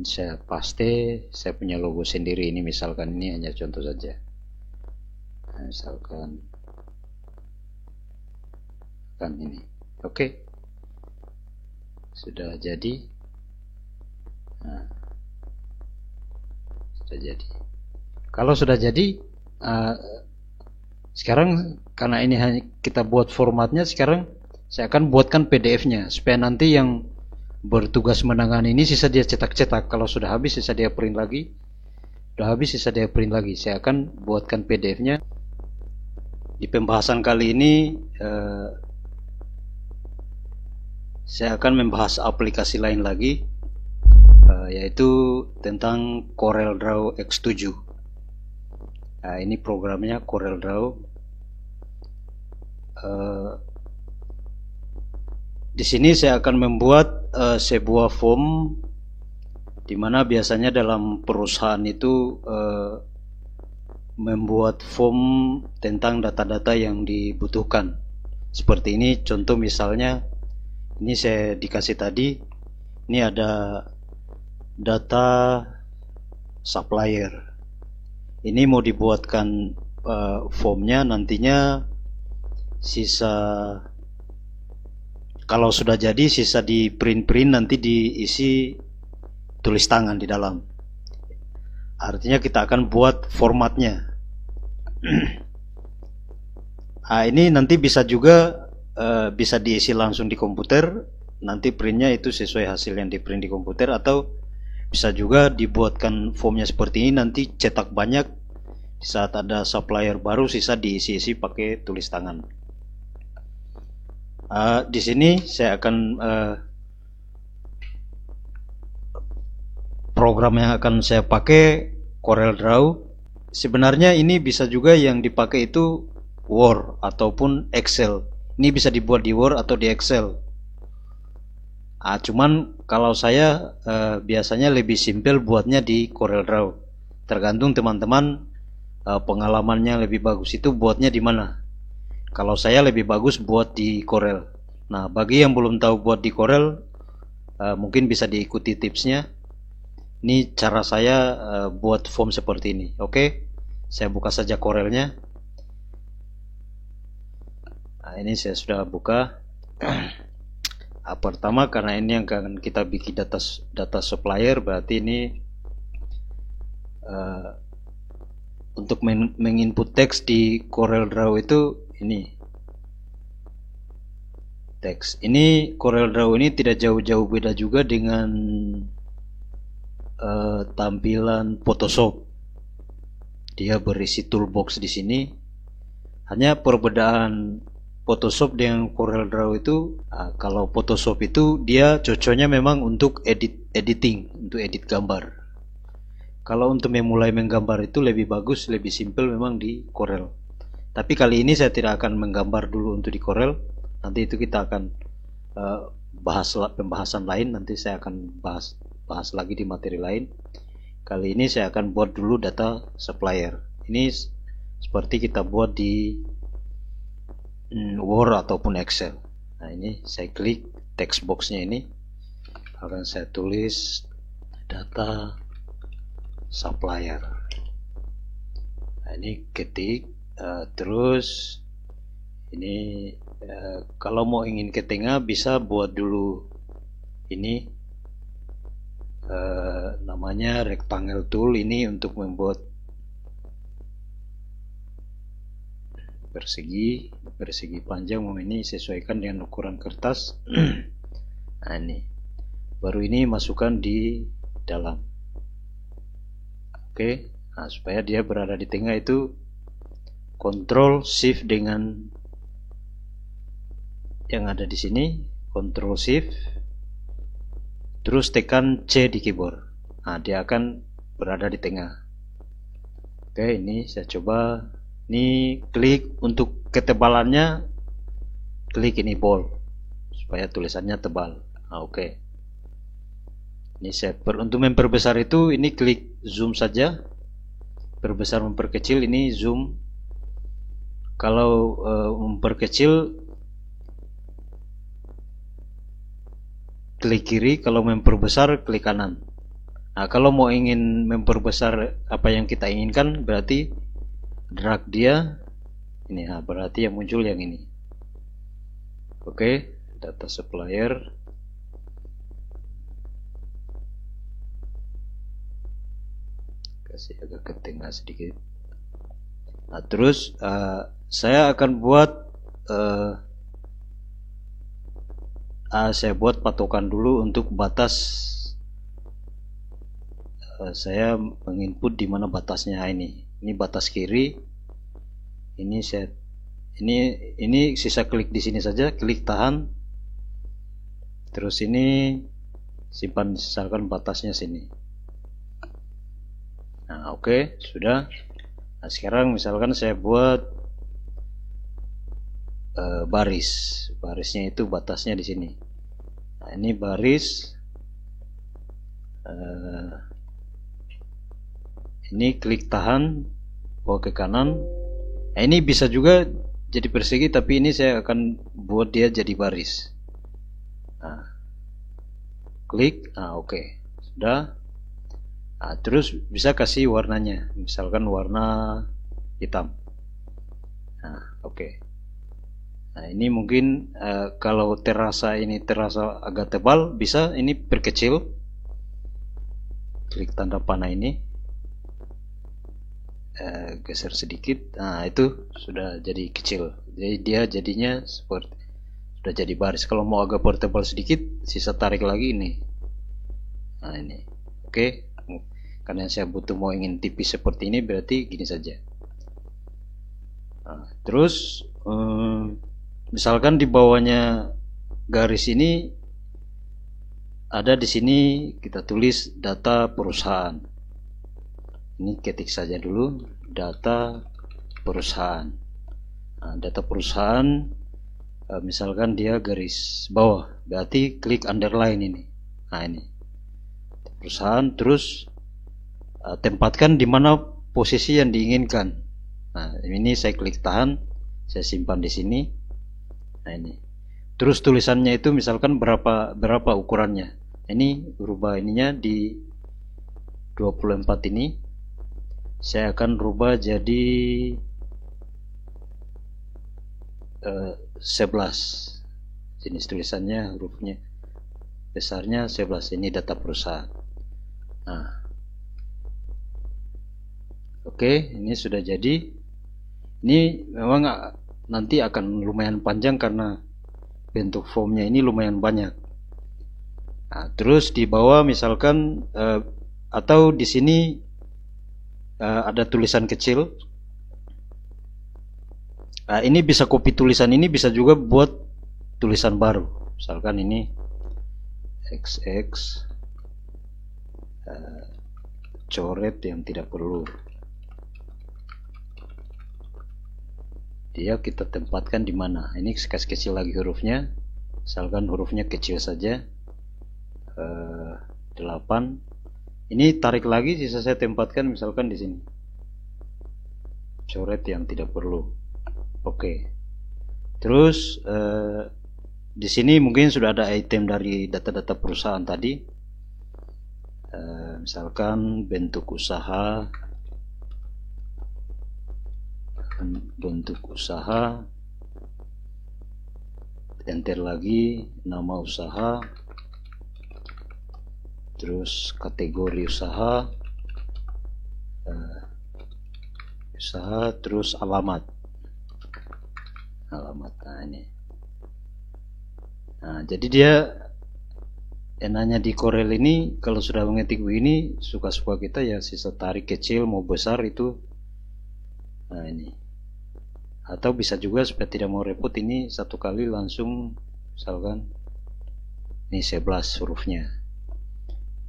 Saya paste, saya punya logo sendiri. Ini misalkan, ini hanya contoh saja. Nah, misalkan kan ini. Oke, sudah jadi. Nah, sudah jadi. Kalau sudah jadi, uh, sekarang karena ini hanya kita buat formatnya, sekarang saya akan buatkan PDF-nya supaya nanti yang bertugas menangani ini sisa dia cetak-cetak. Kalau sudah habis sisa dia print lagi. Sudah habis sisa dia print lagi. Saya akan buatkan PDF-nya. Di pembahasan kali ini saya akan membahas aplikasi lain lagi, yaitu tentang CorelDRAW X7. Nah, ini programnya CorelDRAW. Di sini saya akan membuat sebuah form, di mana biasanya dalam perusahaan itu membuat form tentang data-data yang dibutuhkan. Seperti ini contoh misalnya, ini saya dikasih tadi, ini ada data supplier. Ini mau dibuatkan formnya, nantinya sisa, kalau sudah jadi sisa di print nanti diisi tulis tangan di dalam. Artinya kita akan buat formatnya. Nah, ini nanti bisa juga bisa diisi langsung di komputer. Nanti printnya itu sesuai hasil yang di print di komputer, atau bisa juga dibuatkan formnya seperti ini, nanti cetak banyak, di saat ada supplier baru sisa diisi-isi pakai tulis tangan. Di sini saya akan program yang akan saya pakai CorelDRAW. Sebenarnya ini bisa juga yang dipakai itu Word ataupun Excel. Ini bisa dibuat di Word atau di Excel. Cuman kalau saya biasanya lebih simpel buatnya di CorelDRAW. Tergantung teman-teman pengalamannya lebih bagus itu buatnya di mana. Kalau saya lebih bagus buat di Corel. Nah, bagi yang belum tahu buat di Corel, mungkin bisa diikuti tipsnya. Ini cara saya buat form seperti ini. Oke, saya buka saja Corelnya. Nah, ini saya sudah buka. Pertama, karena ini yang akan kita bikin data supplier, berarti ini untuk menginput teks di CorelDRAW itu ini teks. Ini CorelDRAW ini tidak jauh-jauh beda juga dengan tampilan Photoshop. Dia berisi toolbox di sini. Hanya perbedaan Photoshop dengan CorelDRAW itu, kalau Photoshop itu dia cocoknya memang untuk editing, untuk edit gambar. Kalau untuk memulai menggambar itu lebih bagus, lebih simpel memang di Corel. Tapi kali ini saya tidak akan menggambar dulu untuk di Corel. Nanti itu kita akan bahas pembahasan lain. Nanti saya akan bahas lagi di materi lain. Kali ini saya akan buat dulu data supplier. Ini seperti kita buat di Word ataupun Excel. Nah, ini saya klik text boxnya, ini akan saya tulis data supplier. Nah, ini ketik, terus ini kalau mau ingin ke tengah bisa buat dulu ini namanya rectangle tool, ini untuk membuat persegi panjang. Ini sesuaikan dengan ukuran kertas. Nah, ini baru ini masukkan di dalam. Oke, nah, supaya dia berada di tengah itu Ctrl Shift dengan yang ada di sini, Ctrl Shift, terus tekan C di keyboard. Nah, dia akan berada di tengah. Oke, ini saya coba. Ini klik untuk ketebalannya, klik ini bold supaya tulisannya tebal. Nah, oke. Ini saya untuk memperbesar itu, ini klik zoom saja. Perbesar memperkecil, ini zoom. Kalau memperkecil klik kiri, kalau memperbesar klik kanan. Nah, kalau mau ingin memperbesar apa yang kita inginkan, berarti drag dia ini. Nah, berarti yang muncul yang ini. Oke, data supplier. Kasih agak ke tengah sedikit. Nah, terus saya akan buat saya buat patokan dulu untuk batas. Saya menginput di mana batasnya ini. Ini batas kiri. Ini saya ini sisa klik di sini saja, klik tahan. Terus ini simpan, misalkan batasnya sini. Nah, oke, sudah. Nah, sekarang misalkan saya buat barisnya itu batasnya di sini. Nah, ini baris. Ini klik tahan, bawa ke kanan. Nah, ini bisa juga jadi persegi, tapi ini saya akan buat dia jadi baris. Nah, klik. Nah, oke, sudah. Nah, terus bisa kasih warnanya, misalkan warna hitam. Nah, oke. Nah, ini mungkin kalau terasa agak tebal, bisa ini perkecil. Klik tanda panah ini, geser sedikit. Nah, itu sudah jadi kecil. Jadi dia jadinya seperti sudah jadi baris. Kalau mau agak portable sedikit, sisa tarik lagi ini. Nah, ini. Oke. Karena saya butuh mau ingin tipis seperti ini, berarti gini saja. Nah, terus misalkan di bawahnya garis ini ada di sini kita tulis data perusahaan. Ini ketik saja dulu data perusahaan. Nah, data perusahaan misalkan dia garis bawah, berarti klik underline ini. Nah, ini perusahaan, terus tempatkan di mana posisi yang diinginkan. Nah, ini saya klik tahan, saya simpan di sini. Nah, ini. Terus tulisannya itu misalkan berapa ukurannya. Ini rubah ininya di 24 ini. Saya akan rubah jadi 11. Jenis tulisannya, hurufnya besarnya 11. Ini data perusahaan. Nah, oke, ini sudah jadi. Ini memang nanti akan lumayan panjang karena bentuk formnya ini lumayan banyak. Nah, terus di bawah misalkan atau di sini ada tulisan kecil. Nah, ini bisa copy tulisan ini, bisa juga buat tulisan baru. Misalkan ini XX coret yang tidak perlu. Dia kita tempatkan di mana? Ini kecil lagi hurufnya. Misalkan hurufnya kecil saja. 8. Ini tarik lagi, sisa saya tempatkan misalkan di sini. Coret yang tidak perlu. Oke. Terus di sini mungkin sudah ada item dari data-data perusahaan tadi. Misalkan bentuk usaha, enter lagi, nama usaha, terus kategori usaha, terus alamat. Nah, ini. Nah, jadi dia enaknya di Corel ini kalau sudah mengetik begini, suka-suka kita ya, sisa tarik kecil mau besar itu. Nah, ini. Atau bisa juga supaya tidak mau repot, ini satu kali langsung misalkan ini 11 hurufnya.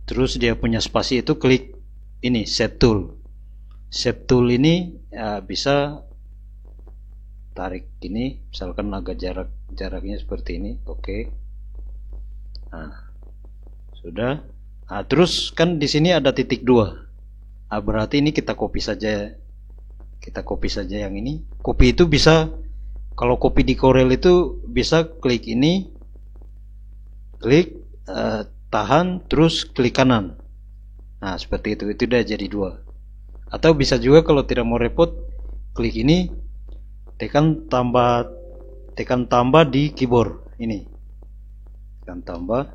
Terus dia punya spasi itu klik ini Shape Tool. Shape Tool ini bisa tarik ini, misalkan agak jaraknya seperti ini. Oke. Nah, sudah. Nah, terus kan di sini ada titik 2. Nah, berarti ini kita copy saja. Kita copy saja yang ini. Copy itu bisa, kalau copy di Corel itu bisa klik ini, klik tahan, terus klik kanan. Nah, seperti itu udah jadi 2. Atau bisa juga kalau tidak mau repot, klik ini, tekan tambah di keyboard ini, tekan tambah.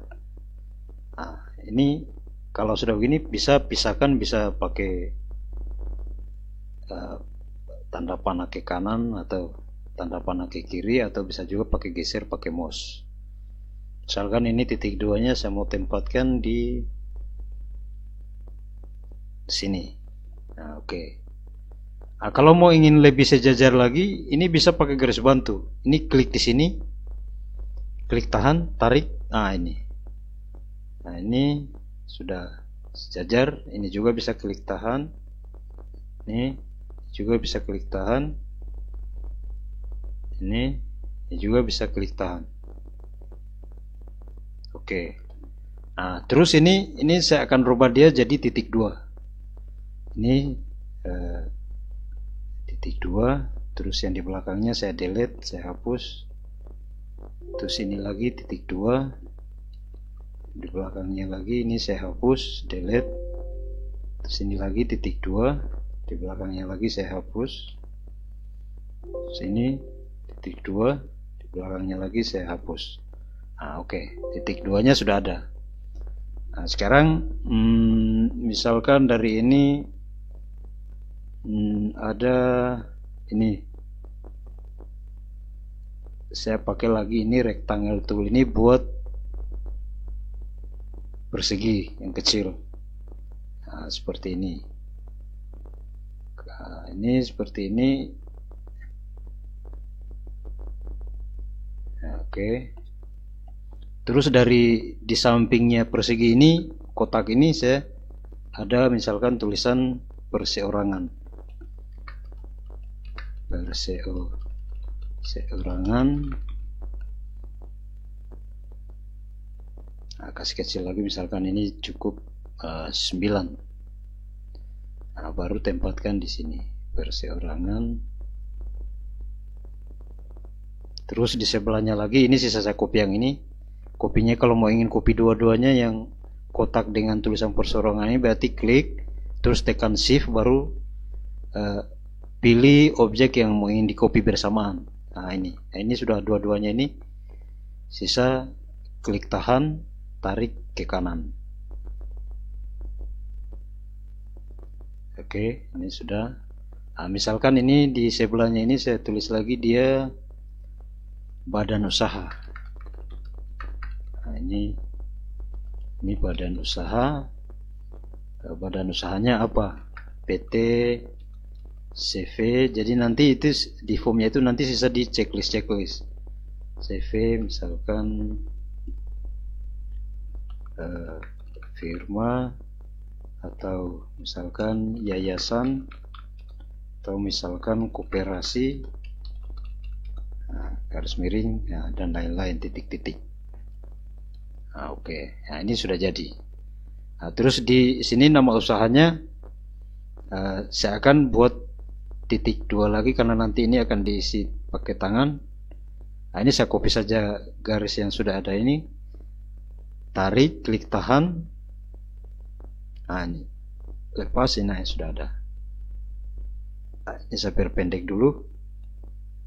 Nah, ini kalau sudah begini bisa pisahkan, bisa pakai tanda panah ke kanan atau tanda panah ke kiri, atau bisa juga pakai geser pakai mouse. Misalkan ini titik 2 nya saya mau tempatkan di sini. Nah, oke. Nah, kalau mau ingin lebih sejajar lagi, ini bisa pakai garis bantu. Ini klik di sini, klik tahan, tarik. Nah, ini. Nah, ini sudah sejajar. Ini juga bisa klik tahan. Ini juga bisa klik tahan. Ini juga bisa klik tahan. Oke. Nah, terus ini saya akan rubah dia jadi titik 2. Ini titik 2, terus yang di belakangnya saya delete, saya hapus. Terus ini lagi titik 2, di belakangnya lagi ini saya hapus, delete. Terus ini lagi titik 2, di belakangnya lagi saya hapus. Sini titik 2, di belakangnya lagi saya hapus. Nah, oke. Titik 2 nya sudah ada. Nah, sekarang misalkan dari ini ada ini, saya pakai lagi ini rectangle tool ini buat persegi yang kecil. Nah, seperti ini. Nah, ini seperti ini. Nah, oke. Terus di sampingnya persegi ini, kotak ini saya ada misalkan tulisan perseorangan. Perseorangan. Nah, kasih kecil lagi, misalkan ini cukup 9. Nah, baru tempatkan di sini perseorangan. Terus di sebelahnya lagi ini sisa saya copy yang ini. Kopinya kalau mau ingin copy dua-duanya yang kotak dengan tulisan perseorangan ini, berarti klik terus tekan shift baru pilih objek yang mau ingin di copy bersamaan. Nah, ini sudah dua-duanya ini. Sisa klik tahan, tarik ke kanan. Oke, ini sudah. Nah, misalkan ini di sebelahnya ini saya tulis lagi dia badan usaha. Nah, ini badan usaha. Badan usahanya apa? PT, CV. Jadi nanti itu di formnya itu nanti sisa di checklist. CV misalkan firma, atau misalkan yayasan, atau misalkan koperasi, garis miring, dan lain-lain, titik-titik. Nah, oke. Nah, ini sudah jadi. Nah, terus di sini nama usahanya saya akan buat titik 2 lagi karena nanti ini akan diisi pakai tangan. Nah, ini saya copy saja garis yang sudah ada ini, tarik, klik tahan. Nah, ini lepas, ini sudah ada. Nah, ini saya perpendek dulu,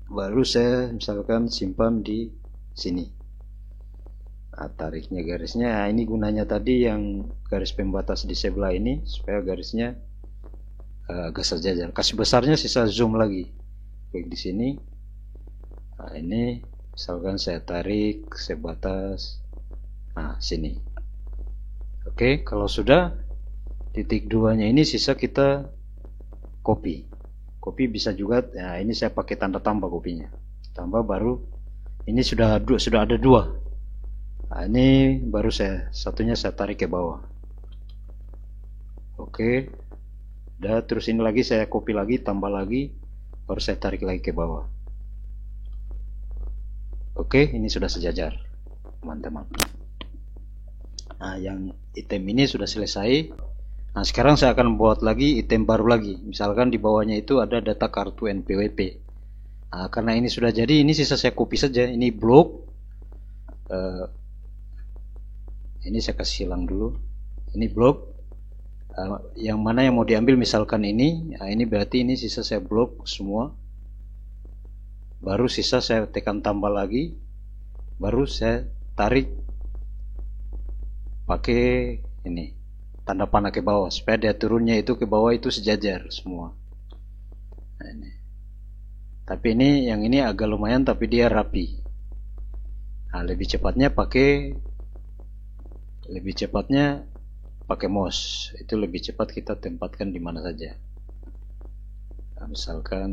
baru saya misalkan simpan di sini. Nah, tariknya garisnya, nah, ini gunanya tadi yang garis pembatas di sebelah ini supaya garisnya agak sejajar. Kasih besarnya sisa zoom lagi. Klik di sini. Nah, ini misalkan saya tarik sebatas. Nah, sini. Oke, kalau sudah titik 2 nya ini sisa kita copy. Copy bisa juga. Nah, ini saya pakai tanda tambah kopinya. Tambah baru ini sudah ada 2. Nah, ini baru satunya saya tarik ke bawah. Oke. Udah, terus ini lagi saya copy lagi, tambah lagi, baru saya tarik lagi ke bawah. Oke, ini sudah sejajar, teman-teman. Nah, yang item ini sudah selesai. Nah, sekarang saya akan buat lagi item baru lagi. Misalkan di bawahnya itu ada data kartu NPWP. Nah, karena ini sudah jadi, ini sisa saya copy saja. Ini blok. Ini saya kasih hilang dulu. Ini blok. yang mana yang mau diambil, misalkan ini. Nah, ini berarti ini sisa saya blok semua. Baru sisa saya tekan tambah lagi, baru saya tarik pakai ini tanda panah ke bawah supaya dia turunnya itu ke bawah itu sejajar semua. Nah, ini. Tapi ini yang ini agak lumayan tapi dia rapi. Nah, lebih cepatnya pakai mouse. Itu lebih cepat kita tempatkan di mana saja. Nah, misalkan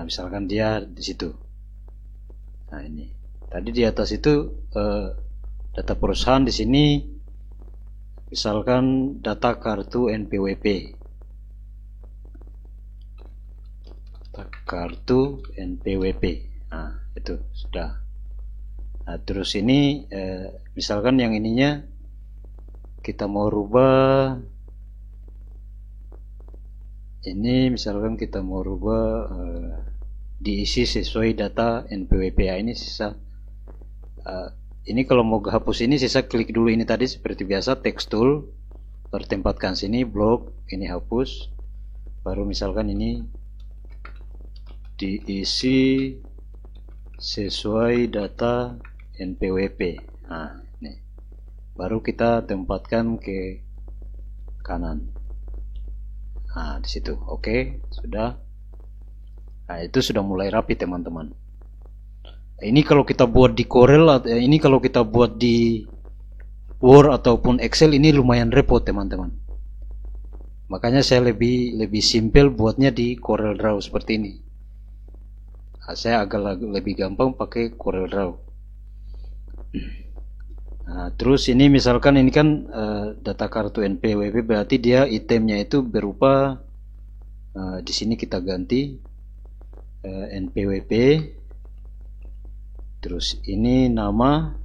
misalkan dia di situ. Nah, ini. Tadi di atas itu data perusahaan, di sini misalkan data kartu NPWP. Kartu NPWP. Nah, itu sudah. Nah, terus ini misalkan yang ininya kita mau rubah. Ini misalkan kita mau rubah diisi sesuai data NPWP. Ini sisa. Ini kalau mau hapus ini sisa klik dulu ini tadi seperti biasa text tool, baru tempatkan sini blok, ini hapus. Baru misalkan ini diisi sesuai data NPWP. Nah, ini. Baru kita tempatkan ke kanan. Nah, di situ. Oke, sudah. Nah, itu sudah mulai rapi, teman-teman. Ini kalau kita buat di Corel, ini kalau kita buat di Word ataupun Excel, ini lumayan repot, teman-teman. Makanya saya lebih simpel buatnya di Corel Draw seperti ini. Nah, saya agak lebih gampang pakai Corel Draw. Nah, terus ini misalkan ini kan data kartu NPWP, berarti dia itemnya itu berupa di sini kita ganti NPWP. Terus ini nama,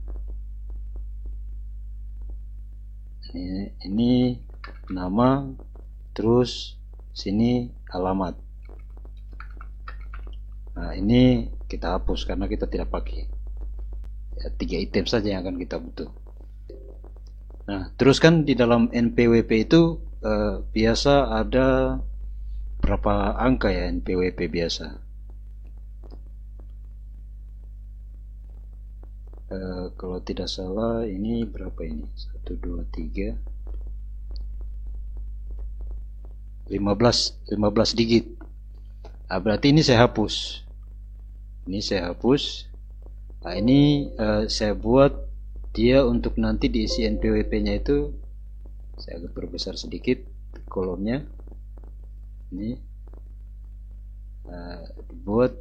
ini nama, terus sini alamat. Nah, ini kita hapus karena kita tidak pakai. Ya, 3 item saja yang akan kita butuh. Nah, terus kan di dalam NPWP itu biasa ada berapa angka ya NPWP biasa? Kalau tidak salah ini berapa ini? 1, 2, 3 15 digit. Nah, berarti ini saya hapus. Ini saya hapus. Nah, ini saya buat dia untuk nanti diisi NPWP-nya itu saya agak perbesar sedikit kolomnya. Ini buat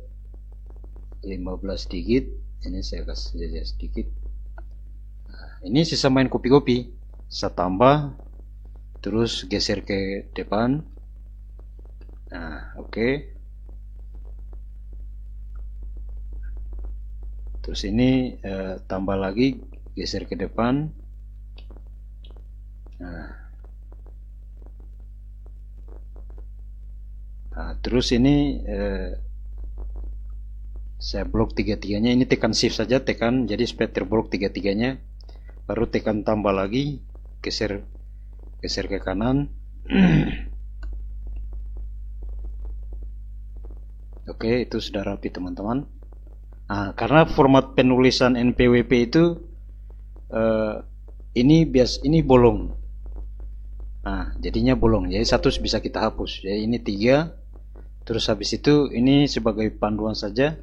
15 digit. Ini saya kasih saja sedikit. Nah, ini sisa main copy-copy. Saya tambah, terus geser ke depan. Nah, oke. Terus ini tambah lagi, geser ke depan. Nah, terus ini saya blok 3-3-nya. Ini tekan shift saja, tekan jadi supaya terblok 3-3-nya. Baru tekan tambah lagi, geser ke kanan. Oke, itu sudah rapi, teman-teman. Nah, karena format penulisan NPWP itu ini bolong. Nah, jadinya bolong. Jadi satu bisa kita hapus. Jadi ini 3. Terus habis itu ini sebagai panduan saja.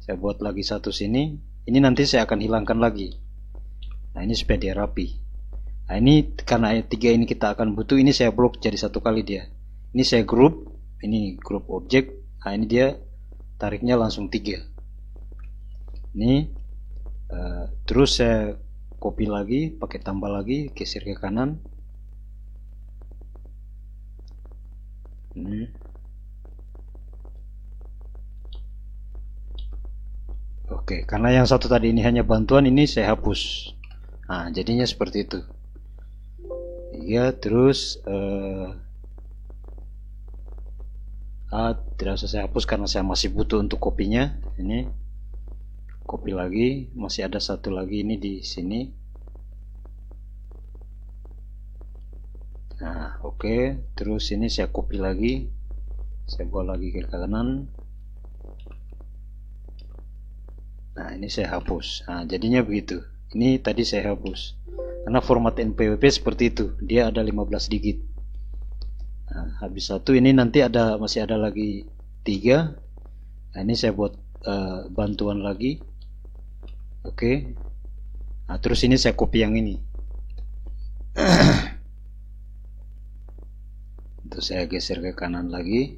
Saya buat lagi satu sini. Ini nanti saya akan hilangkan lagi. Nah, ini supaya dia rapi. Nah, ini karena 3 ini kita akan butuh. Ini saya blok jadi satu kali dia. Ini saya group. Ini group objek. Nah, ini dia tariknya langsung 3. Ini terus saya copy lagi, pakai tambah lagi, geser ke kanan. Ini. Oke, karena yang satu tadi ini hanya bantuan, ini saya hapus. Nah, jadinya seperti itu. Iya, terus tidak usah saya hapus karena saya masih butuh untuk kopinya. Ini copy lagi, masih ada satu lagi ini di sini. Nah, oke. Terus ini saya copy lagi, saya bawa lagi ke kanan. Nah, ini saya hapus. Nah, jadinya begitu. Ini tadi saya hapus karena format NPWP seperti itu, dia ada 15 digit. Nah, habis satu ini nanti masih ada lagi 3. Nah, ini saya buat bantuan lagi. Oke. Nah, terus ini saya copy yang ini. Terus saya geser ke kanan lagi.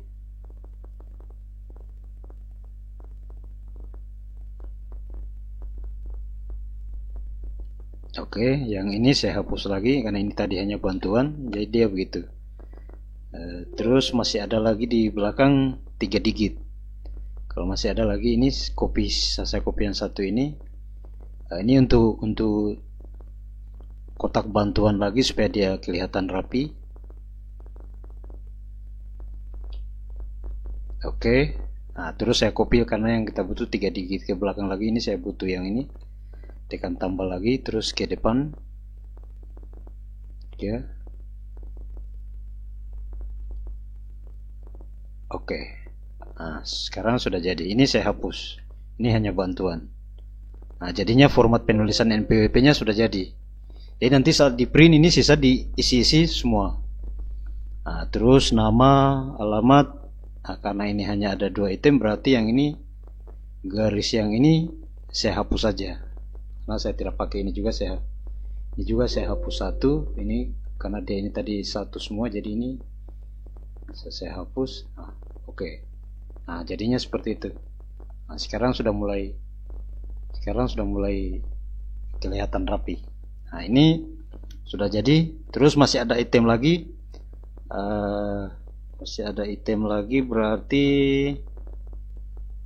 Oke, yang ini saya hapus lagi karena ini tadi hanya bantuan, jadi dia begitu. Terus masih ada lagi di belakang 3 digit. Kalau masih ada lagi, ini saya copy yang satu ini. Ini untuk kotak bantuan lagi supaya dia kelihatan rapi. Oke. Nah, terus saya copy karena yang kita butuh 3 digit ke belakang lagi, ini saya butuh yang ini. Tekan tambah lagi, terus ke depan. Ya. Oke. Nah, sekarang sudah jadi. Ini saya hapus. Ini hanya bantuan. Nah, jadinya format penulisan NPWP-nya sudah jadi. Jadi nanti saat di print ini sisa diisi-isi semua. Nah, terus nama, alamat. Nah, karena ini hanya ada 2 item, berarti yang ini garis yang ini saya hapus saja. Karena saya tidak pakai ini juga saya hapus satu. Ini karena dia ini tadi satu semua, jadi ini saya hapus. Nah, oke. Nah, jadinya seperti itu. Nah, sekarang sudah mulai kelihatan rapi. Nah, ini sudah jadi. Terus masih ada item lagi. Berarti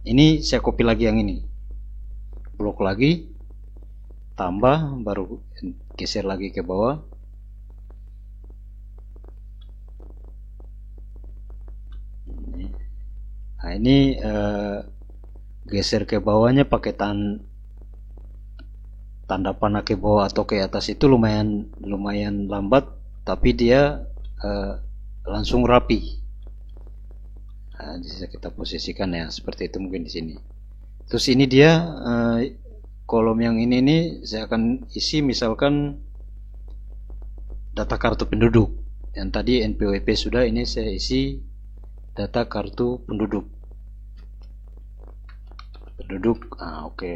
ini saya copy lagi yang ini. Blok lagi, tambah, baru geser lagi ke bawah. Nah, ini geser ke bawahnya pakai tanda panah ke bawah atau ke atas itu lumayan lambat, tapi dia langsung rapi. Nah, bisa kita posisikan ya seperti itu mungkin di sini. Terus ini dia kolom yang ini nih saya akan isi misalkan data kartu penduduk. Yang tadi NPWP sudah, ini saya isi data kartu penduduk. Oke.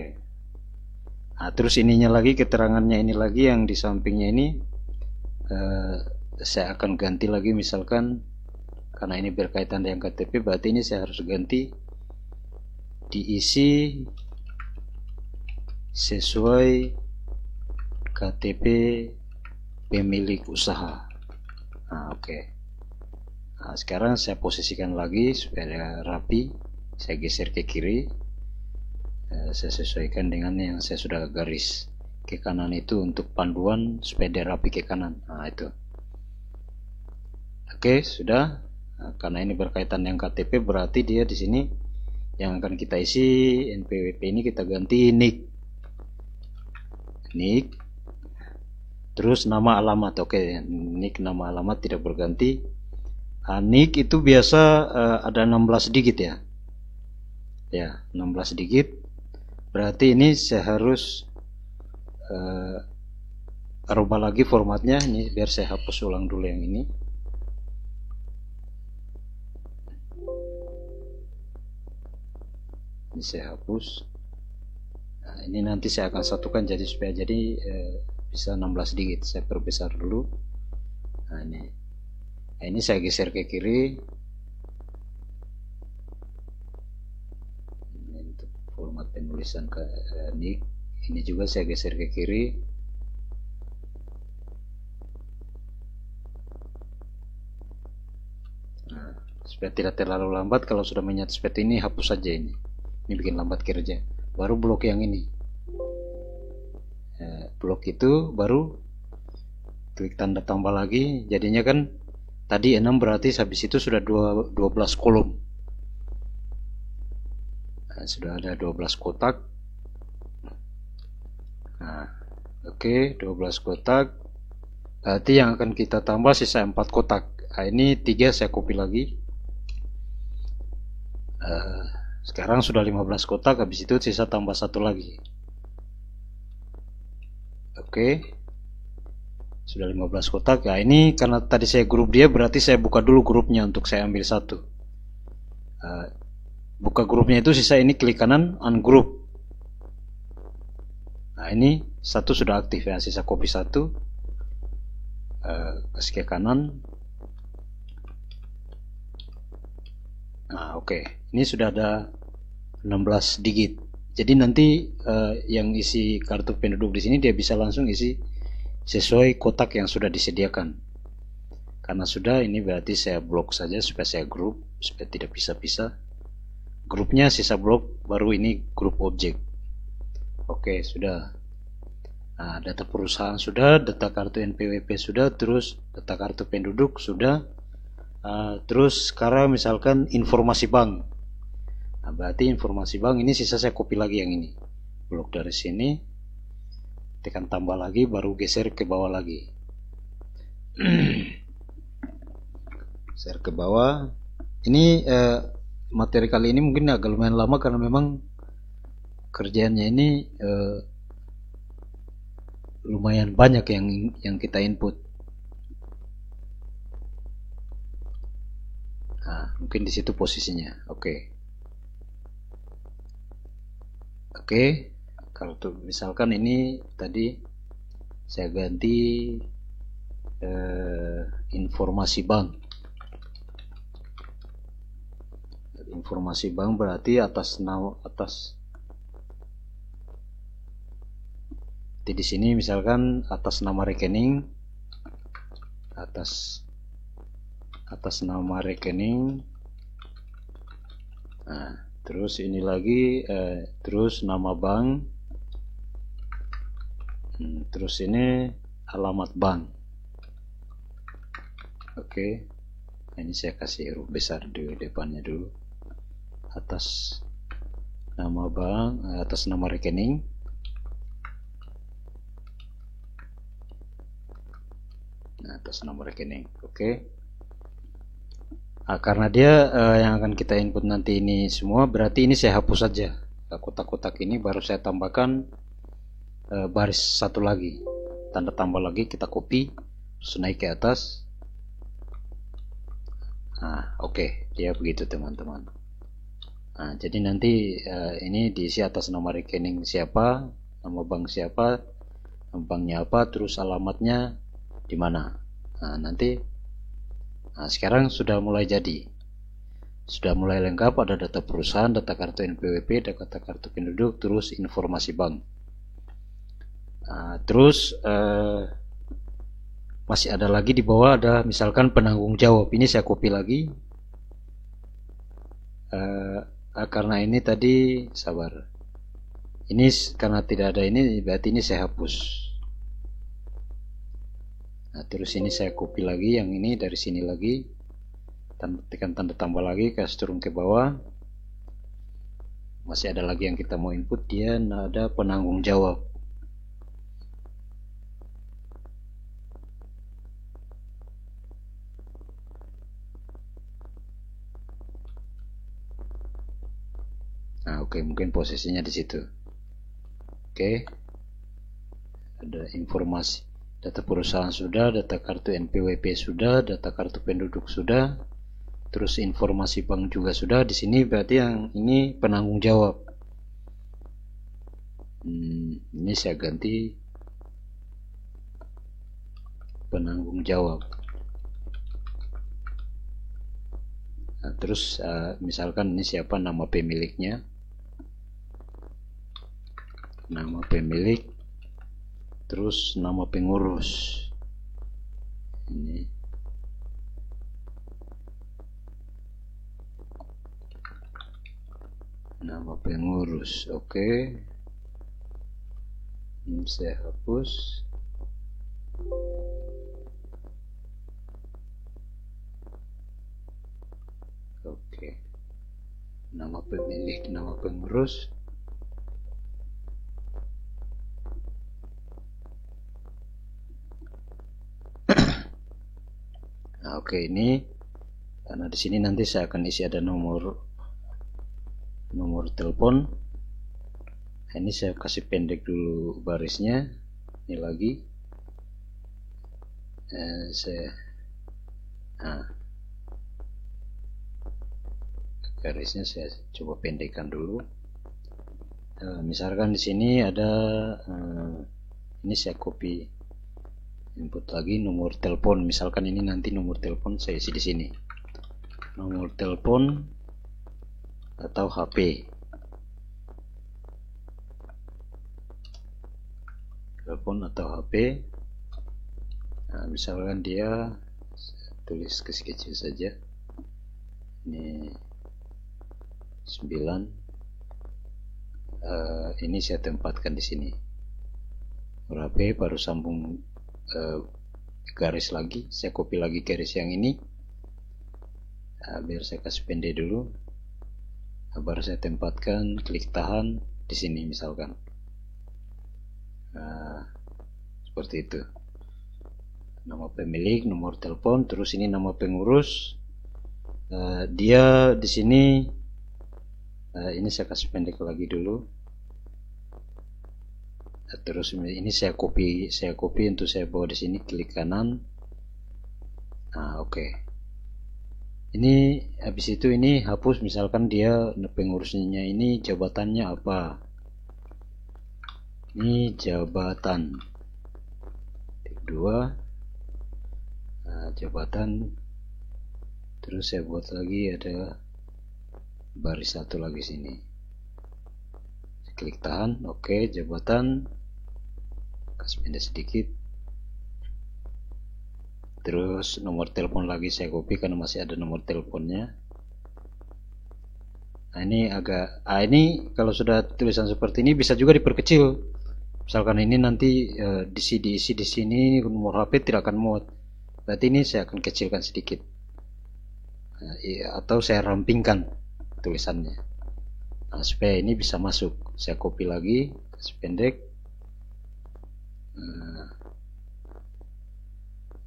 Nah, terus ininya lagi, keterangannya ini lagi yang di sampingnya ini saya akan ganti lagi, misalkan karena ini berkaitan dengan KTP, berarti ini saya harus ganti diisi sesuai KTP pemilik usaha. Nah, oke. Nah, sekarang saya posisikan lagi supaya rapi. Saya geser ke kiri. Saya sesuaikan dengan yang saya sudah garis ke kanan itu untuk panduan supaya dia rapi ke kanan. Nah, itu. Oke, sudah. Nah, karena ini berkaitan dengan KTP, berarti dia di sini yang akan kita isi NPWP ini kita ganti NIK. Terus nama alamat. Oke, NIK nama alamat tidak berganti. NIK itu biasa ada 16 digit ya. Ya, 16 digit. Berarti ini saya harus rubah lagi formatnya. Ini biar saya hapus ulang dulu yang ini. Ini saya hapus. Nah, ini nanti saya akan satukan jadi supaya jadi bisa 16 digit. Saya perbesar dulu. Nah, ini saya geser ke kiri. Ini untuk format penulisan ke NIK. Ini juga saya geser ke kiri. Nah, supaya tidak terlalu lambat, kalau sudah menyatu seperti ini hapus saja ini. Ini bikin lambat kerja. Baru blok yang ini. Blok itu baru klik tanda tambah lagi. Jadinya kan tadi 6, berarti habis itu sudah 12 kolom. Nah, sudah ada 12 kotak. Oke, 12 kotak. Berarti yang akan kita tambah sisa 4 kotak. Nah, ini 3 saya copy lagi. Sekarang sudah 15 kotak, habis itu sisa tambah 1 lagi. Oke, sudah 15 kotak. Ya, ini karena tadi saya grup dia, berarti saya buka dulu grupnya untuk saya ambil 1. Buka grupnya itu sisa ini klik kanan ungroup. Nah, ini 1 sudah aktif ya, sisa copy 1. Kasih ke kanan. Nah, oke. Ini sudah ada 16 digit. Jadi nanti yang isi kartu penduduk di sini dia bisa langsung isi sesuai kotak yang sudah disediakan. Karena sudah, ini berarti saya blok saja supaya saya grup, supaya tidak pisah-pisah. Grupnya sisa blok, baru ini grup objek. Oke, sudah. Nah, data perusahaan sudah, data kartu NPWP sudah, terus data kartu penduduk sudah. Terus sekarang misalkan informasi bank. Nah, berarti informasi bank ini sisa saya copy lagi yang ini. Blok dari sini, tekan tambah lagi, baru geser ke bawah lagi. Geser ke bawah. Ini materi kali ini mungkin agak lumayan lama karena memang kerjaannya ini lumayan banyak yang kita input. Nah, mungkin di situ posisinya. Oke, kalau tuh misalkan ini tadi saya ganti informasi bank. Informasi bank berarti atas di sini misalkan atas nama rekening, atas nama rekening. Nah, terus ini lagi terus nama bank, terus ini alamat bank. Oke, ini saya kasih huruf besar di depannya dulu. Atas nama bank, atas nama rekening. Nah, atas nama rekening. Oke. Nah, karena dia yang akan kita input nanti ini semua, berarti ini saya hapus saja. Kotak-kotak ini baru saya tambahkan baris satu lagi. Tanda tambah lagi, kita copy, terus naik ke atas. Nah, oke, dia begitu teman-teman. Nah, jadi nanti ini diisi atas nama rekening siapa, nama bank siapa, banknya apa, terus alamatnya di mana. Nah, nanti sekarang sudah mulai jadi. Sudah mulai lengkap, ada data perusahaan, data kartu NPWP, data kartu penduduk, terus informasi bank. Terus masih ada lagi di bawah, ada misalkan penanggung jawab. Ini saya copy lagi. Karena ini tadi, sabar. Ini karena tidak ada ini, berarti ini saya hapus. Nah, terus ini saya copy lagi yang ini dari sini lagi, tekan tanda tambah lagi, kasih turun ke bawah. Masih ada lagi yang kita mau input, dia ada penanggung jawab. Nah, oke, mungkin posisinya di situ. Oke, ada informasi. Data perusahaan sudah, data kartu NPWP sudah, data kartu penduduk sudah, terus informasi bank juga sudah. Di sini berarti yang ini penanggung jawab. Ini saya ganti penanggung jawab. Nah, terus misalkan ini siapa nama pemiliknya, nama pemilik, terus nama pengurus. Ini nama pengurus. Oke. Ini saya hapus. Oke. Nama pemilik, nama pengurus. Oke, ini karena di sini nanti saya akan isi ada nomor telepon. Nah, ini saya kasih pendek dulu barisnya. Ini lagi garisnya saya coba pendekkan dulu. Misalkan di sini ada ini saya copy input lagi nomor telepon. Misalkan ini nanti nomor telepon saya isi di sini. Nomor telepon atau HP. Telepon atau HP. Nah, misalkan dia tulis kecil-kecil saja. Ini 9. Ini saya tempatkan di sini. HP baru sambung garis lagi. Saya copy lagi garis yang ini. Biar saya kasih pendek dulu. Baru saya tempatkan, klik tahan di sini misalkan. Seperti itu. Nama pemilik, nomor telepon, terus ini nama pengurus. Dia di sini ini saya kasih pendek lagi dulu. Terus ini saya copy untuk saya bawa di sini, klik kanan. Oke. Ini habis itu ini hapus, misalkan dia pengurusnya ini jabatannya apa. Ini jabatan. Tik 2. Jabatan. Terus saya buat lagi ada baris satu lagi sini. Klik tahan. Oke, jabatan. Kasih pendek sedikit. Terus nomor telepon lagi saya copy karena masih ada nomor teleponnya. Nah, ini kalau sudah tulisan seperti ini bisa juga diperkecil. Misalkan ini nanti diisi di sini nomor HP tidak akan muat. Berarti ini saya akan kecilkan sedikit. Atau saya rampingkan tulisannya. Nah, supaya ini bisa masuk. Saya copy lagi, kasih pendek.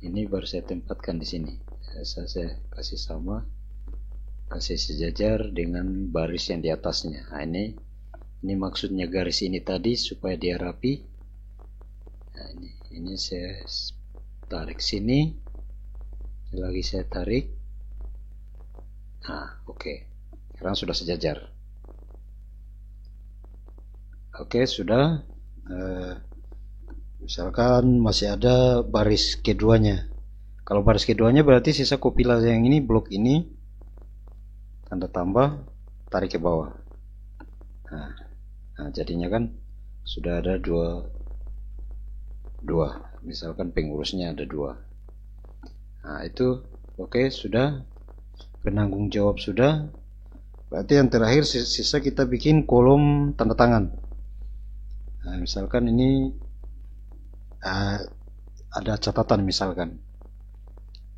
Ini baru saya tempatkan di sini. Saya kasih sama, kasih sejajar dengan baris yang di atasnya. Nah, ini maksudnya garis ini tadi supaya dia rapi. Nah, ini saya tarik sini, lagi saya tarik. Oke. Sekarang sudah sejajar. Oke, sudah. Misalkan masih ada baris keduanya. Kalau baris keduanya berarti sisa kompilasi yang ini, blok ini, tanda tambah, tarik ke bawah. Nah, jadinya kan sudah ada dua. Misalkan pengurusnya ada 2. Nah, itu oke, sudah. Penanggung jawab sudah. Berarti yang terakhir sisa kita bikin kolom tanda tangan. Nah, misalkan ini ada catatan misalkan.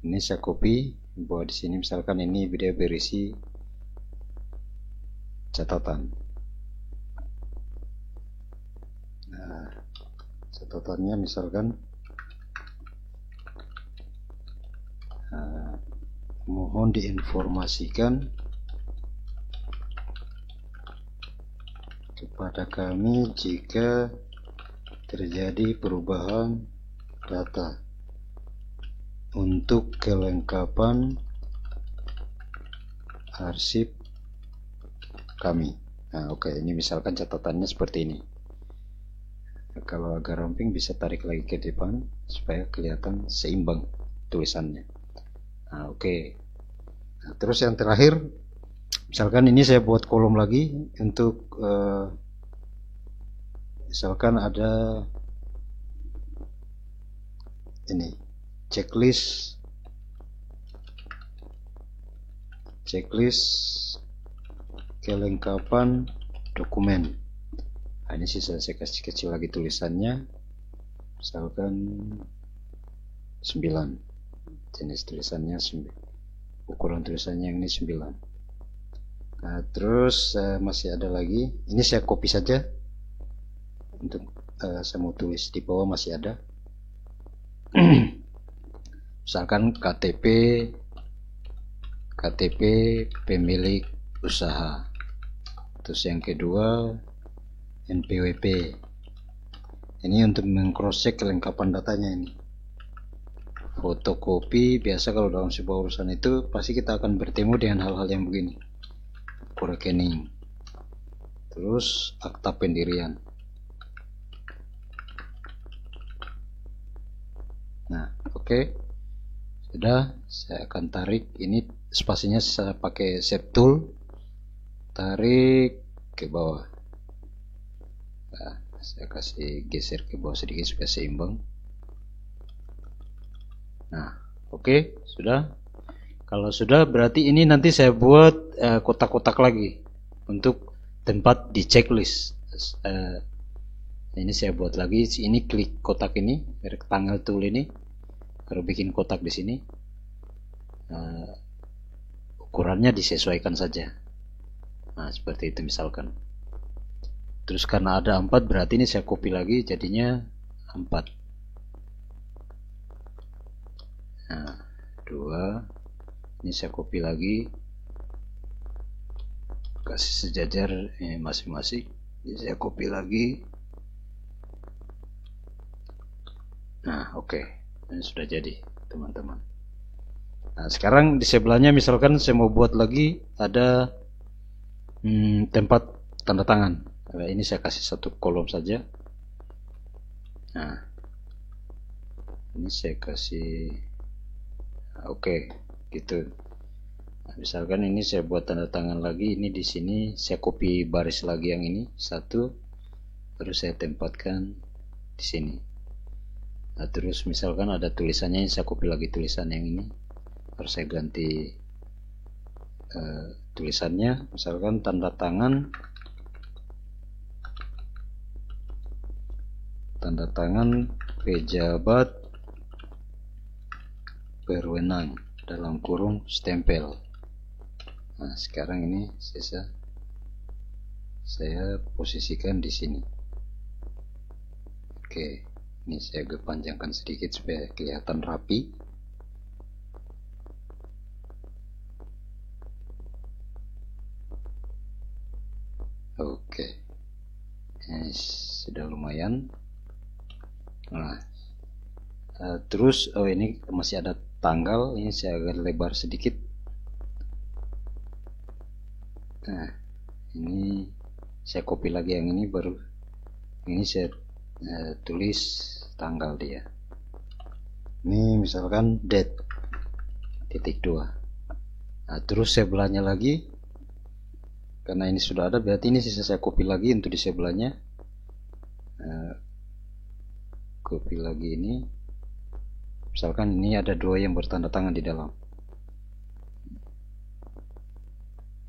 Ini saya copy, bawa di sini misalkan ini dia berisi catatan. Nah, catatannya misalkan mohon diinformasikan kepada kami jika terjadi perubahan data untuk kelengkapan arsip kami. Nah, oke, ini misalkan catatannya seperti ini. Kalau agak ramping bisa tarik lagi ke depan supaya kelihatan seimbang tulisannya. Nah, oke. Nah, terus yang terakhir, misalkan ini saya buat kolom lagi untuk misalkan ada ini checklist kelengkapan dokumen. Nah, ini saya kasih kecil lagi tulisannya, misalkan 9, jenis tulisannya 9, ukuran tulisannya yang ini 9. Nah, terus masih ada lagi, ini saya copy saja untuk saya mau tulis di bawah, masih ada. Misalkan KTP pemilik usaha. Terus yang kedua NPWP. Ini untuk meng-cross check kelengkapan datanya ini. Fotokopi, biasa kalau dalam sebuah urusan itu pasti kita akan bertemu dengan hal-hal yang begini. Buku rekening. Terus akta pendirian. Nah, oke. Sudah, saya akan tarik ini spasinya, saya pakai shape tool. Tarik ke bawah. Nah, saya kasih geser ke bawah sedikit supaya seimbang. Nah, oke, sudah. Kalau sudah, berarti ini nanti saya buat kotak-kotak lagi untuk tempat di checklist. Ini saya buat lagi. Ini klik kotak ini, rectangle tool ini, baru bikin kotak di sini. Ukurannya disesuaikan saja. Nah, seperti itu misalkan. Terus karena ada 4, berarti ini saya copy lagi, jadinya 4. Nah, 2. Ini saya copy lagi, kasih sejajar masing-masing. Ini saya copy lagi. Nah, oke. Ini sudah jadi, teman-teman. Nah, sekarang di sebelahnya misalkan saya mau buat lagi ada tempat tanda tangan. Nah, ini saya kasih satu kolom saja. Nah, ini saya kasih oke, gitu. Nah, misalkan ini saya buat tanda tangan lagi, ini di sini saya copy baris lagi yang ini satu, terus saya tempatkan di sini. Nah, terus misalkan ada tulisannya, ini saya copy lagi tulisan yang ini, harus saya ganti tulisannya, misalkan tanda tangan pejabat berwenang dalam kurung stempel. Nah, sekarang ini saya posisikan di sini. Oke, ini saya agak panjangkan sedikit supaya kelihatan rapi. Oke, ini sudah lumayan. Nah, terus ini masih ada tanggal, ini saya agak lebar sedikit. Nah, ini saya copy lagi yang ini, baru ini saya tulis tanggal dia. Ini misalkan date -2. Nah, terus sebelahnya lagi, karena ini sudah ada, berarti ini sisa saya copy lagi untuk di sebelahnya. Copy lagi ini, misalkan ini ada 2 yang bertanda tangan di dalam.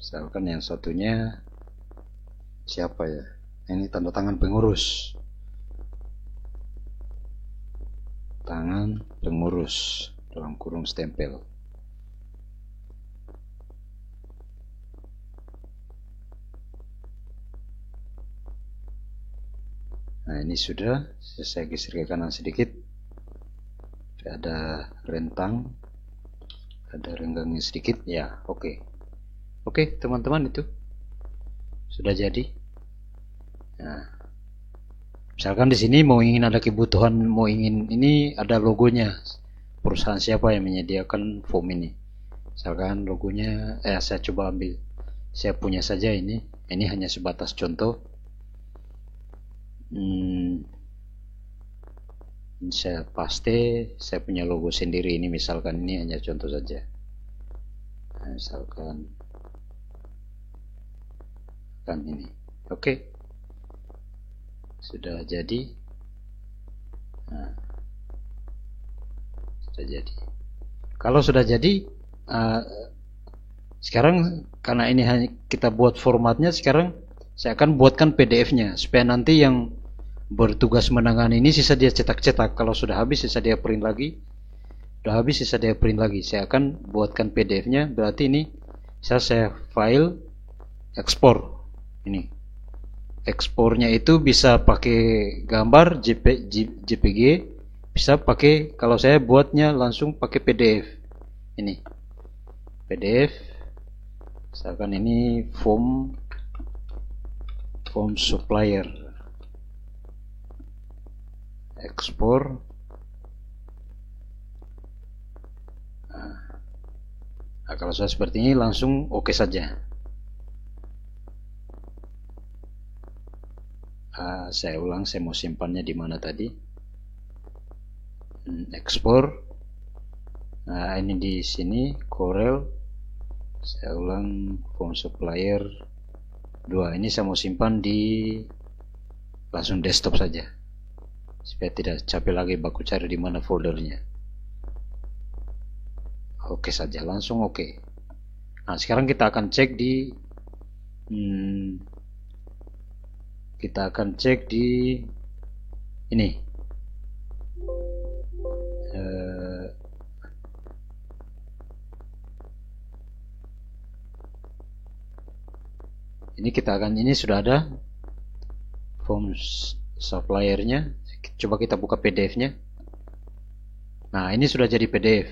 Misalkan yang satunya siapa ya? Ini tanda tangan pengurus. Tangan pengurus dalam kurung stempel. Nah, ini sudah, saya geser ke kanan sedikit. Ada rentang, ada renggangnya sedikit, ya, oke. Oke, teman-teman, itu sudah jadi. Nah, misalkan di sini mau ingin ada kebutuhan, mau ingin ini ada logonya, perusahaan siapa yang menyediakan form ini. Misalkan logonya, saya coba ambil, saya punya saja ini hanya sebatas contoh. Saya paste, saya punya logo sendiri ini, misalkan ini hanya contoh saja. Nah, misalkan kan ini, oke. Sudah jadi. Nah, sudah jadi. Kalau sudah jadi, sekarang karena ini hanya kita buat formatnya, sekarang saya akan buatkan PDF-nya supaya nanti yang bertugas menangani ini sisa dia cetak-cetak. Kalau sudah habis sisa dia print lagi. Sudah habis sisa dia print lagi. Saya akan buatkan PDF-nya. Berarti ini saya file ekspor. Ini. Ekspornya itu bisa pakai gambar JPG, bisa pakai, kalau saya buatnya langsung pakai PDF. Ini PDF, misalkan ini form supplier, ekspor. Nah, kalau sudah seperti ini langsung oke saja. Saya ulang, saya mau simpannya di mana tadi? Ekspor. Nah, ini di sini Corel. Saya ulang, form supplier 2. Ini saya mau simpan di langsung desktop saja, supaya tidak capek lagi baku cari di mana foldernya. Oke saja, langsung oke. Nah, sekarang kita akan cek di ini. Ini sudah ada form suppliernya. Coba kita buka PDF-nya. Nah, ini sudah jadi PDF.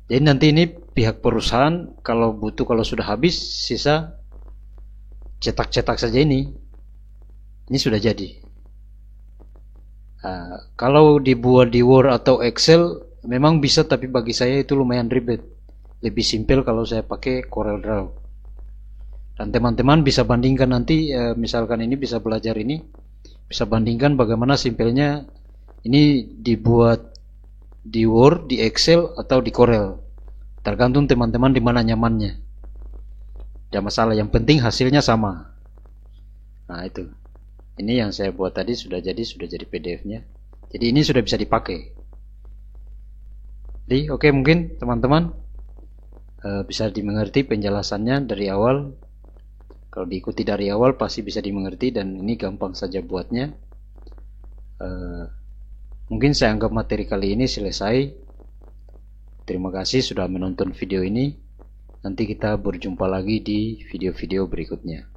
Jadi nanti ini pihak perusahaan kalau butuh, kalau sudah habis, sisa cetak-cetak saja ini. Ini sudah jadi. Kalau dibuat di Word atau Excel memang bisa, tapi bagi saya itu lumayan ribet. Lebih simpel kalau saya pakai CorelDRAW. Dan teman-teman bisa bandingkan nanti, misalkan ini bisa belajar ini, bisa bandingkan bagaimana simpelnya ini dibuat di Word, di Excel, atau di Corel. Tergantung teman-teman di mana nyamannya. Tidak masalah, yang penting hasilnya sama. Nah, itu. Ini yang saya buat tadi sudah jadi PDF-nya. Jadi ini sudah bisa dipakai. Jadi oke, mungkin teman-teman bisa dimengerti penjelasannya dari awal. Kalau diikuti dari awal pasti bisa dimengerti, dan ini gampang saja buatnya. Mungkin saya anggap materi kali ini selesai. Terima kasih sudah menonton video ini. Nanti kita berjumpa lagi di video-video berikutnya.